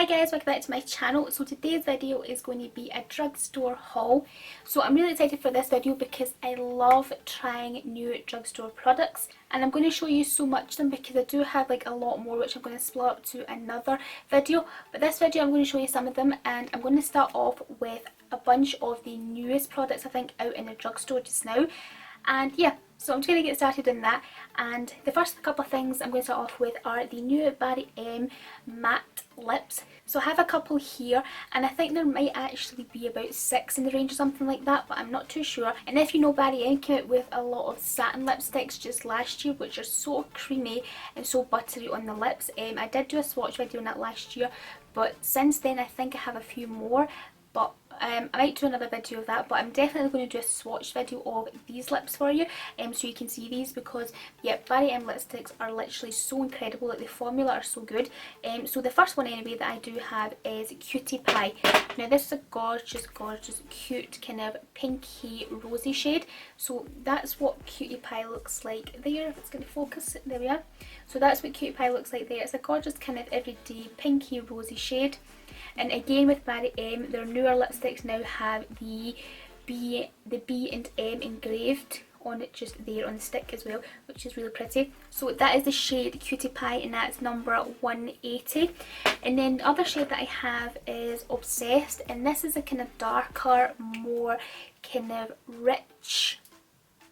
Hi guys, welcome back to my channel. So today's video is going to be a drugstore haul. So I'm really excited for this video because I love trying new drugstore products, and I'm going to show you so much of them because I do have like a lot more which I'm going to split up to another video. But this video I'm going to show you some of them, and I'm going to start off with a bunch of the newest products I think out in the drugstore just now. And yeah, so I'm just going to get started in that. And the first couple of things I'm going to start off with are the new Barry M matte lips. So I have a couple here, and I think there might actually be about 6 in the range or something like that, but I'm not too sure. And if you know, Barry M came out with a lot of satin lipsticks just last year, which are so creamy and so buttery on the lips. I did do a swatch video on that last year, but since then I think I have a few more. But I might do another video of that, but I'm definitely going to do a swatch video of these lips for you, so you can see these, because yeah, Barry M lipsticks are literally so incredible. Like, the formula are so good. So the first one anyway that I do have is Cutie Pie. Now this is a gorgeous cute kind of pinky rosy shade. So that's what Cutie Pie looks like there. If it's going to focus, there we are. So that's what Cutie Pie looks like there. It's a gorgeous kind of everyday pinky rosy shade. And again with Barry M, their newer lipsticks now have the B and M engraved on it just there on the stick as well, which is really pretty. So that is the shade Cutie Pie, and that's number 180. And then the other shade that I have is Obsessed, and this is a kind of darker, more kind of rich.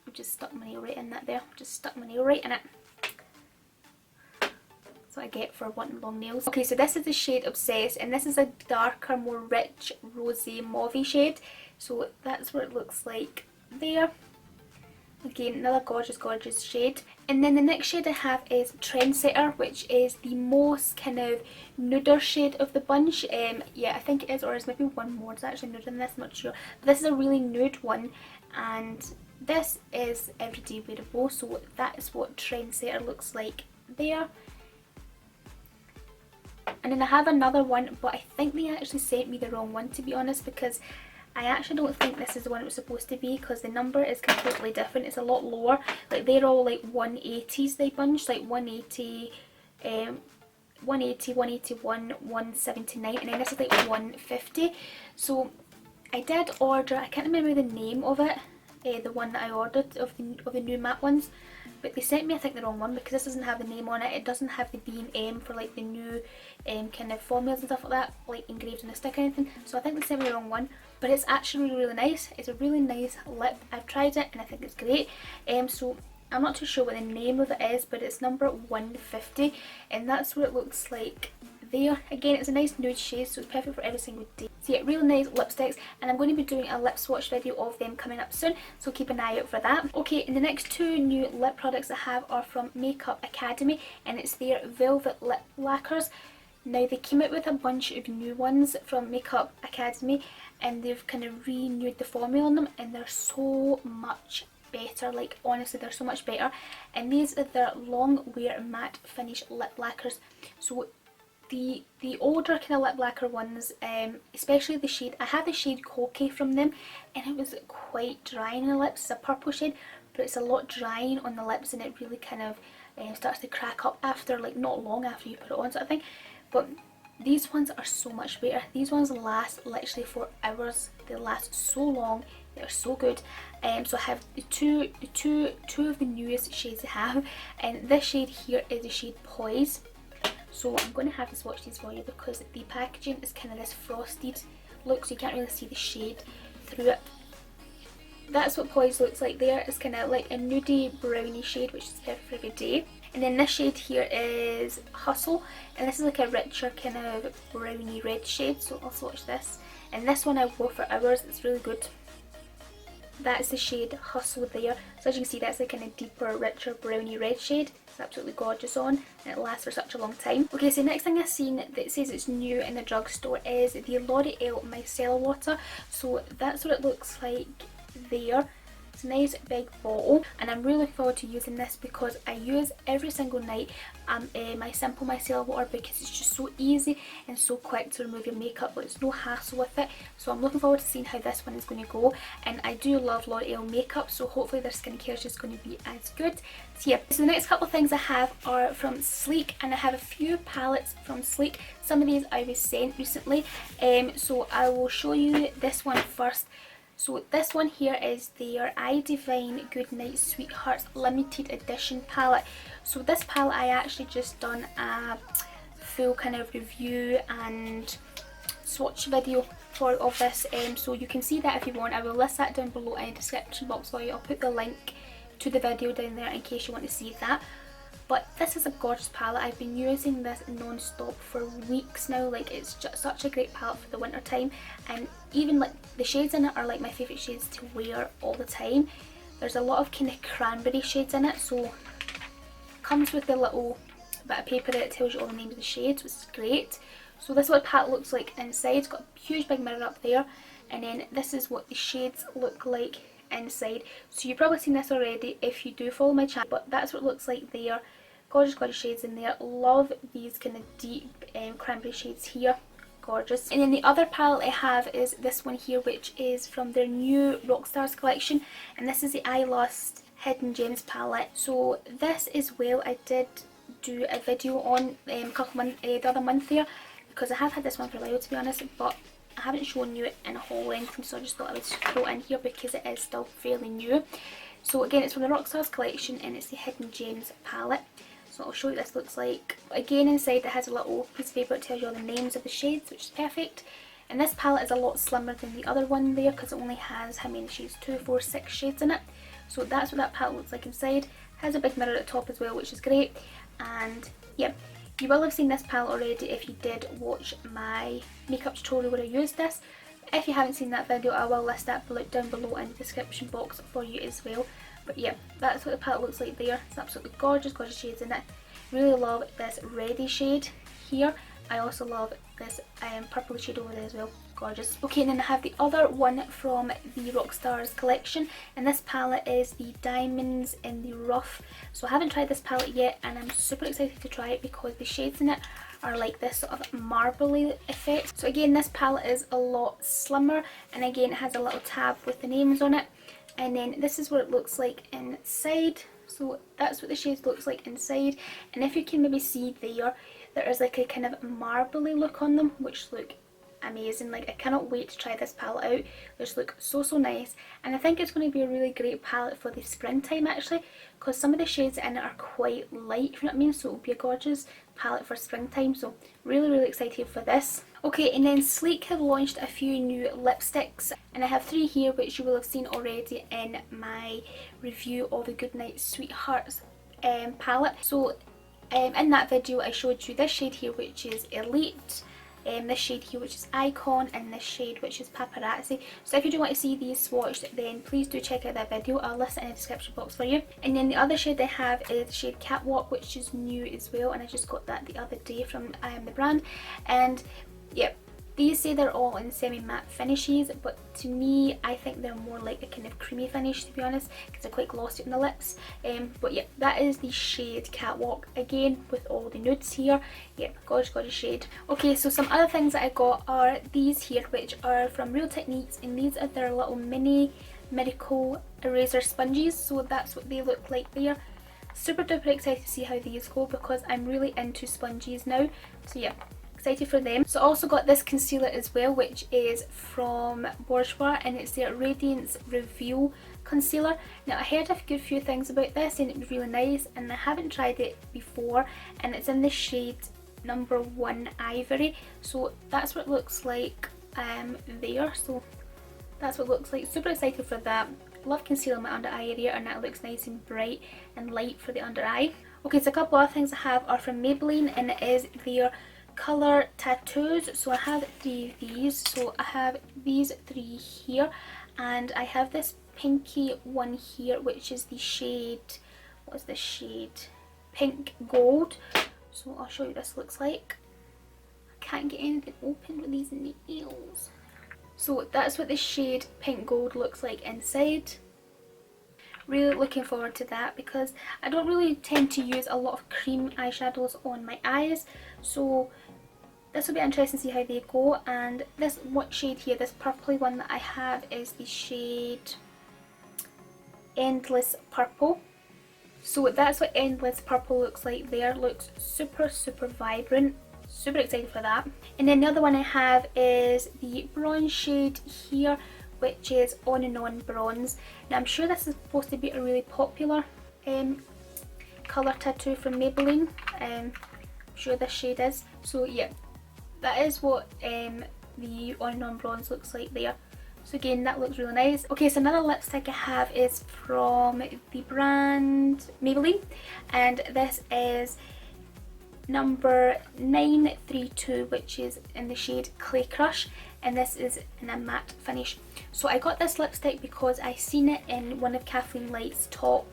I just stuck my nail right in that there. Just stuck my nail right in it. That's what I get for wanting long nails. Okay, so this is the shade Obsessed, and this is a darker, more rich, rosy, mauvey shade. So that's what it looks like there. Again, another gorgeous shade. And then the next shade I have is Trendsetter, which is the most kind of nuder shade of the bunch. Yeah, I think it is, or is maybe one more. It's actually nude than this, I'm not sure. But this is a really nude one, and this is everyday wearable. So that is what Trendsetter looks like there. And then I have another one, but I think they actually sent me the wrong one, to be honest, because I actually don't think this is the one it was supposed to be, because the number is completely different. It's a lot lower. Like, they're all like 180s, they bunch, like 180, 180, 181, 179, and then this is like 150. So I did order, I can't remember the name of it, the one that I ordered of the new matte ones, but they sent me I think the wrong one, because this doesn't have the name on it. It doesn't have the B and M for like the new kind of formulas and stuff like that, like engraved on the stick or anything. So I think they sent me the wrong one, but it's actually really nice. It's a really nice lip. I've tried it and I think it's great. So I'm not too sure what the name of it is, but it's number 150, and that's what it looks like there. Again, it's a nice nude shade, so it's perfect for every single day. So yeah, really nice lipsticks, and I'm going to be doing a lip swatch video of them coming up soon, so keep an eye out for that. Okay, and the next two new lip products I have are from Makeup Academy, and it's their Velvet Lip Lacquers. Now, they came out with a bunch of new ones from Makeup Academy, and they've kind of renewed the formula on them, and they're so much better. Like, honestly, they're so much better. And these are their long wear matte finish lip lacquers. So the older kind of lip lacquer ones, especially the shade, I had the shade Cocky from them, and it was quite drying on the lips. It's a purple shade, but it's a lot drying on the lips, and it really kind of starts to crack up after, like, not long after you put it on, sort of thing. But these ones are so much better. These ones last literally for hours. They last so long. They're so good. So I have two of the newest shades I have, and this shade here is the shade Poise. So I'm going to have to swatch these for you, because the packaging is kind of this frosted look, so you can't really see the shade through it. That's what Poise looks like there. It's kind of like a nudie brownie shade, which is perfect for every day. And then this shade here is Hustle, and this is like a richer kind of brownie red shade, so I'll swatch this. And this one I wore for hours. It's really good. That's the shade Hustle there. So as you can see, that's like kind of deeper, richer brownie red shade. It's absolutely gorgeous on, and it lasts for such a long time. Okay, so next thing I've seen that says it's new in the drugstore is the L'Oreal Micellar water. So that's what it looks like there. It's a nice big bottle, and I'm really looking forward to using this because I use every single night my simple micellar water because it's just so easy and so quick to remove your makeup. There's no hassle with it, so I'm looking forward to seeing how this one is going to go. And I do love L'Oreal makeup, so hopefully their skincare is just going to be as good. So yeah, so the next couple of things I have are from Sleek, and I have a few palettes from Sleek. Some of these I was sent recently, so I will show you this one first. So this one here is their I Divine Goodnight Sweethearts limited edition palette. So this palette I actually just done a full kind of review and swatch video for of this, so you can see that if you want. I will list that down below in the description box for you. I'll put the link to the video down there in case you want to see that. But this is a gorgeous palette. I've been using this non-stop for weeks now. Like, it's just such a great palette for the winter time, and even like the shades in it are like my favourite shades to wear all the time. There's a lot of kind of cranberry shades in it, so it comes with a little bit of paper that tells you all the names of the shades, which is great. So this is what the palette looks like inside. It's got a huge big mirror up there, and then this is what the shades look like inside. So you've probably seen this already if you do follow my channel, but that's what it looks like there. Gorgeous, gorgeous shades in there. Love these kind of deep cranberry shades here. Gorgeous. And then the other palette I have is this one here, which is from their new Rockstars collection, and this is the I Lust Hidden Gems palette. So this as well I did do a video on a couple months, the other month there, because I have had this one for a while to be honest, but I haven't shown you it in a haul or anything, so I just thought I would throw it in here because it is still fairly new. So again, it's from the Rockstars collection, and it's the Hidden Gems palette. So I'll show you what this looks like. Again, inside it has a little piece of paper that tells you all the names of the shades, which is perfect. And this palette is a lot slimmer than the other one there because it only has how many shades? 2, 4, 6 shades in it. So that's what that palette looks like inside. Has a big mirror at the top as well, which is great. And yeah, you will have seen this palette already if you did watch my makeup tutorial where I used this. If you haven't seen that video, I will list that down below in the description box for you as well. But yeah, that's what the palette looks like there. It's absolutely gorgeous, gorgeous shades in it. Really love this reddy shade here. I also love this purple shade over there as well. Gorgeous. Okay, and then I have the other one from the Rockstars collection, and this palette is the Diamonds in the Rough. So I haven't tried this palette yet, and I'm super excited to try it because the shades in it are like this sort of marbly effect. So again, this palette is a lot slimmer, and again it has a little tab with the names on it. And then this is what it looks like inside. So that's what the shades looks like inside, and if you can maybe see there is like a kind of marbly look on them, which look amazing. Like, I cannot wait to try this palette out. They just look so, so nice, and I think it's going to be a really great palette for the springtime actually, because some of the shades in it are quite light, if you know what I mean, so it will be a gorgeous palette for springtime. So really, really excited for this. Okay, and then Sleek have launched a few new lipsticks, and I have 3 here which you will have seen already in my review of the Goodnight Sweethearts palette. So in that video I showed you this shade here, which is Elite, this shade here which is Icon, and this shade which is Paparazzi. So if you do want to see these swatched, then please do check out that video. I'll list it in the description box for you. And then the other shade I have is the shade Catwalk, which is new as well, and I just got that the other day from the brand. And yeah, these say they're all in semi-matte finishes, but to me I think they're more like a kind of creamy finish, to be honest, because they're quite glossy on the lips. But yeah, that is the shade Catwalk, again with all the nudes here. Yeah, gorgeous, gorgeous shade. Okay, so some other things that I got are these here, which are from Real Techniques, and these are their little mini miracle eraser sponges. So that's what they look like there. Super duper excited to see how these go because I'm really into sponges now. So yeah, excited for them. So I also got this concealer as well, which is from Bourjois, and it's their Radiance Reveal concealer. Now I heard a good few things about this and it was really nice, and I haven't tried it before, and it's in the shade number 1 Ivory. So that's what it looks like there. So that's what it looks like. Super excited for that. Love concealing my under eye area, and that looks nice and bright and light for the under eye. Okay, so a couple other things I have are from Maybelline, and it is their colour tattoos. So I have 3 of these. So I have these 3 here, and I have this pinky one here, which is the shade, what is this shade? Pink Gold. So I'll show you what this looks like. I can't get anything open with these nails. So that's what the shade Pink Gold looks like inside. really looking forward to that because I don't really tend to use a lot of cream eyeshadows on my eyes, so this will be interesting to see how they go. And this what shade here, this purpley one that I have, is the shade Endless Purple. So that's what Endless Purple looks like there. Looks super vibrant. Super excited for that. And then the other one I have is the bronze shade here, which is On and On Bronze. Now I'm sure this is supposed to be a really popular colour tattoo from Maybelline. I'm sure this shade is. So yeah, that is what the On and On Bronze looks like there. So again, that looks really nice. Okay, so another lipstick I have is from the brand Maybelline, and this is number 932, which is in the shade Clay Crush, and this is in a matte finish. So I got this lipstick because I seen it in one of Kathleen Light's top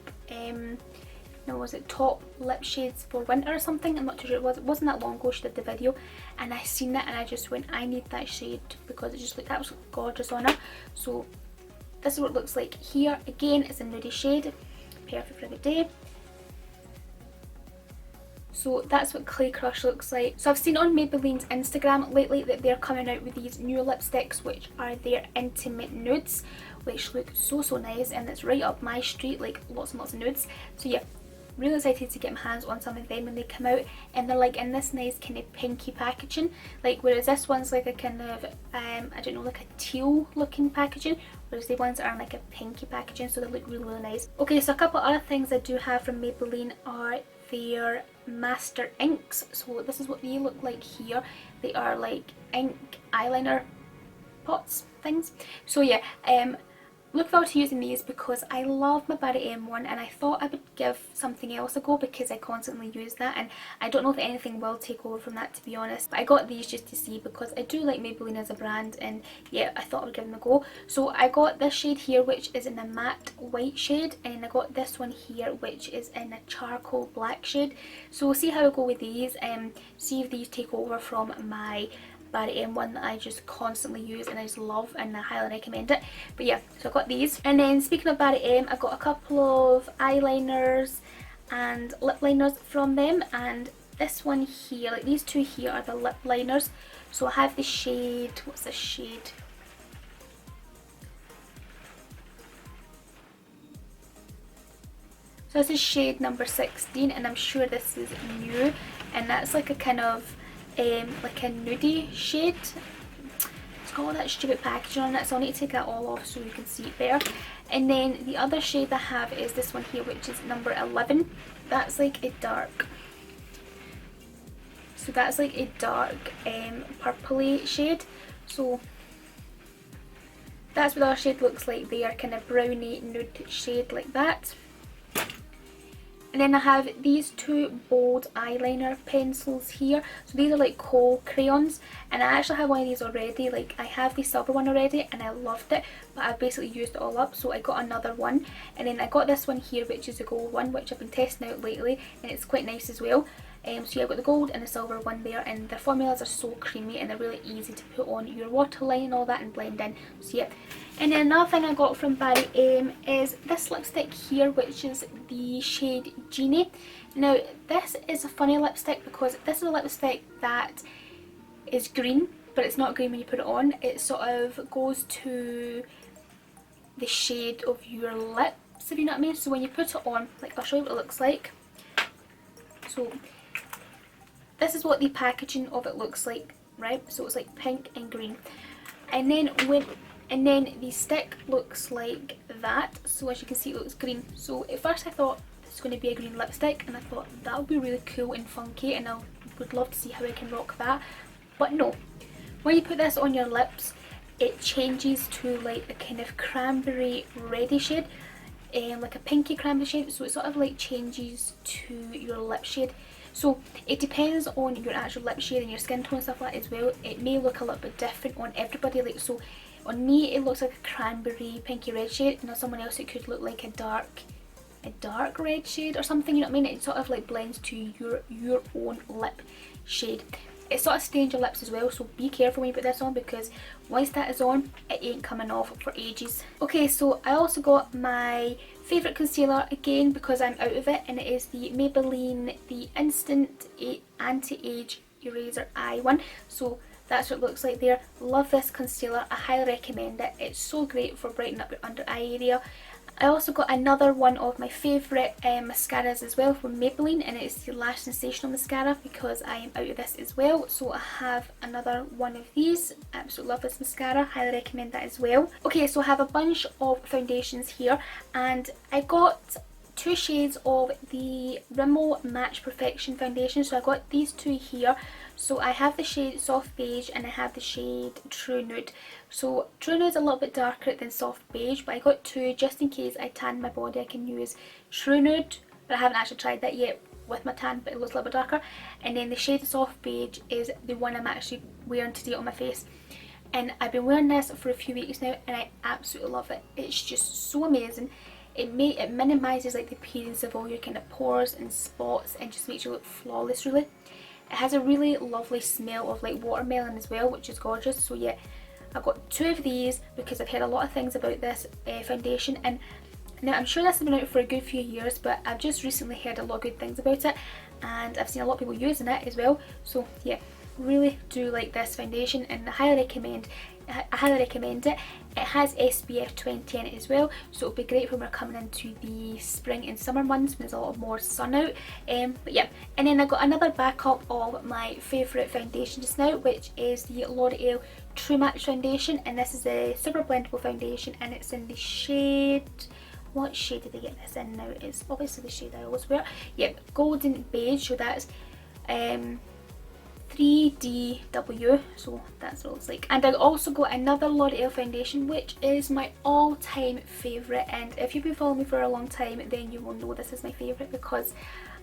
top lip shades for winter or something. I'm not too sure. It wasn't that long ago she did the video, and I seen it and I just went, I need that shade because it just looked absolutely gorgeous on her. So this is what it looks like here. Again, it's a nudie shade, perfect for the day. So that's what Clay Crush looks like. So I've seen on Maybelline's Instagram lately that they're coming out with these new lipsticks, which are their intimate nudes, which look so nice, and it's right up my street, like lots and lots of nudes. So yeah, really excited to get my hands on some of them when they come out, and they're like in this nice kind of pinky packaging, like whereas this one's like a kind of I don't know, like a teal looking packaging, whereas the ones are in like a pinky packaging, so they look really nice. Okay, so a couple other things I do have from Maybelline are their master inks. So this is what they look like here. They are like ink eyeliner pots things. So yeah, look forward to using these because I love my Barry M1, and I thought I would give something else a go because I constantly use that, and I don't know if anything will take over from that, to be honest. But I got these just to see because I do like Maybelline as a brand, and yeah, I thought I would give them a go. So I got this shade here, which is in a matte white shade, and I got this one here, which is in a charcoal black shade. So we'll see how I go with these and see if these take over from my Barry M1 that I just constantly use and I just love, and I highly recommend it. But yeah, so I got these. And then speaking of Barry M, I got a couple of eyeliners and lip liners from them, and this one here, like these two here, are the lip liners. So I have the shade, what's this shade? So this is shade number 16, and I'm sure this is new, and that's like a kind of like a nudie shade. It's got all that stupid packaging on it, so I'll need to take that all off so you can see it better. And then the other shade I have is this one here, which is number 11. That's like a dark, so that's like a dark purpley shade. So that's what our shade looks like there, kind of browny nude shade like that. And then I have these two bold eyeliner pencils here. So these are like kohl crayons, and I actually have one of these already. Like I have the silver one already and I loved it, but I've basically used it all up, so I got another one. And then I got this one here, which is a gold one, which I've been testing out lately, and it's quite nice as well. So yeah, I've got the gold and the silver one there, and the formulas are so creamy and they're really easy to put on your waterline and all that and blend in. So yeah. And then another thing I got from Barry M is this lipstick here, which is the shade Genie. Now this is a funny lipstick because this is a lipstick that is green, but it's not green when you put it on. It sort of goes to the shade of your lips, if you know what I mean. So when you put it on, like I'll show you what it looks like. So this is what the packaging of it looks like, right? So it's like pink and green, and then the stick looks like that. So as you can see, it looks green. So at first I thought this is going to be a green lipstick, and I thought that would be really cool and funky, and I would love to see how I can rock that. But no, when you put this on your lips, it changes to like a kind of cranberry reddy shade, like a pinky cranberry shade. So it sort of like changes to your lip shade. So it depends on your actual lip shade and your skin tone and stuff like that as well. It may look a little bit different on everybody. Like, so on me it looks like a cranberry pinky red shade, and on someone else it could look like a dark red shade or something, you know what I mean? It sort of like blends to your own lip shade. It sort of stains your lips as well, so be careful when you put this on because once that is on, it ain't coming off for ages. Okay, so I also got my favourite concealer again because I'm out of it, and it is the Maybelline the Instant Anti-Age Eraser Eye one. So that's what it looks like there. Love this concealer, I highly recommend it. It's so great for brightening up your under eye area. I also got another one of my favourite mascaras as well from Maybelline, and it's the Lash Sensational mascara because I am out of this as well. So I have another one of these. Absolutely love this mascara, highly recommend that as well. Okay, so I have a bunch of foundations here, and I got 2 shades of the Rimmel Match Perfection foundation. So I got these 2 here. So I have the shade Soft Beige and I have the shade True Nude. So True Nude is a little bit darker than Soft Beige, but I got 2 just in case I tan my body. I can use True Nude, but I haven't actually tried that yet with my tan, but it looks a little bit darker. And then the shade Soft Beige is the one I'm actually wearing today on my face. And I've been wearing this for a few weeks now and I absolutely love it. It's just so amazing. It minimises like the appearance of all your kind of pores and spots and just makes you look flawless really. It has a really lovely smell of like watermelon as well, which is gorgeous. So yeah, I got 2 of these because I've heard a lot of things about this foundation, and now I'm sure this has been out for a good few years, but I've just recently heard a lot of good things about it and I've seen a lot of people using it as well. So yeah, really do like this foundation and I highly recommend it. It has SPF 20 in it as well, so it'll be great when we're coming into the spring and summer months when there's a lot more sun out. But yeah, and then I got another backup of my favourite foundation just now, which is the L'Oreal True Match foundation, and this is a super blendable foundation and it's in the shade, what shade did I get this in now? It's obviously the shade I always wear. Yep, Golden Beige, so that's 3DW, so that's what it looks like. And I also got another L'Oreal foundation, which is my all-time favourite, and if you've been following me for a long time then you will know this is my favourite because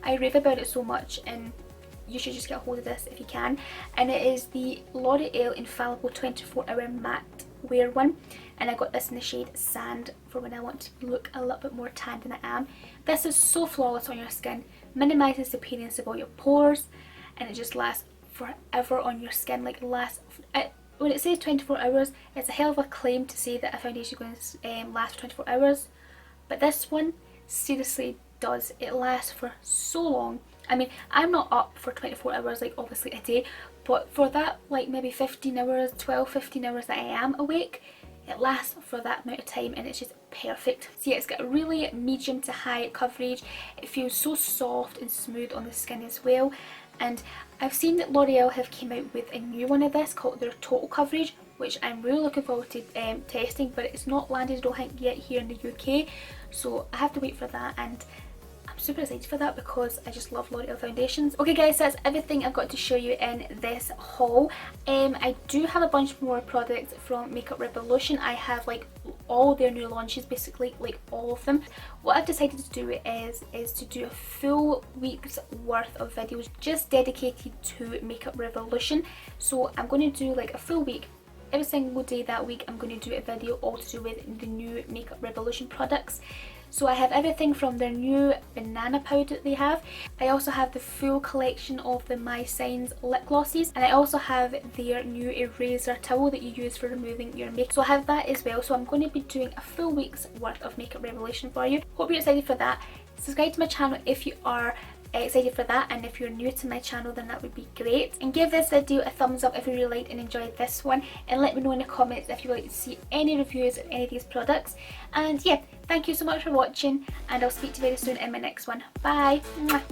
I rave about it so much and you should just get a hold of this if you can. And it is the L'Oreal Infallible 24-Hour Matte Wear one, and I got this in the shade Sand for when I want to look a little bit more tan than I am. This is so flawless on your skin, minimises the appearance of all your pores, and it just lasts forever on your skin. Like when it says 24 hours, it's a hell of a claim to say that a foundation is going to last for 24 hours, but this one seriously does. It lasts for so long. I mean, I'm not up for 24 hours like obviously a day, but for that like maybe 15 hours, 12-15 hours that I am awake, it lasts for that amount of time and it's just perfect. So yeah, it's got a really medium to high coverage. It feels so soft and smooth on the skin as well. And I've seen that L'Oreal have came out with a new one of this called their Total Coverage, which I'm really looking forward to testing, but it's not landed I don't think yet here in the UK, so I have to wait for that, and I'm super excited for that because I just love L'Oreal foundations. Okay guys, that's everything I've got to show you in this haul. I do have a bunch more products from Makeup Revolution. I have like all their new launches, basically like all of them. What I've decided to do is to do a full week's worth of videos just dedicated to Makeup Revolution. So I'm going to do like a full week. Every single day that week I'm going to do a video all to do with the new Makeup Revolution products. So I have everything from their new banana powder that they have. I also have the full collection of the My Signs lip glosses, and I also have their new eraser towel that you use for removing your makeup. So I have that as well. So I'm going to be doing a full week's worth of Makeup Revolution for you. Hope you're excited for that. Subscribe to my channel if you are excited for that, and if you're new to my channel then that would be great. And give this video a thumbs up if you really liked and enjoyed this one, and let me know in the comments if you would like to see any reviews of any of these products. And yeah, thank you so much for watching, and I'll speak to you very soon in my next one. Bye! Mwah.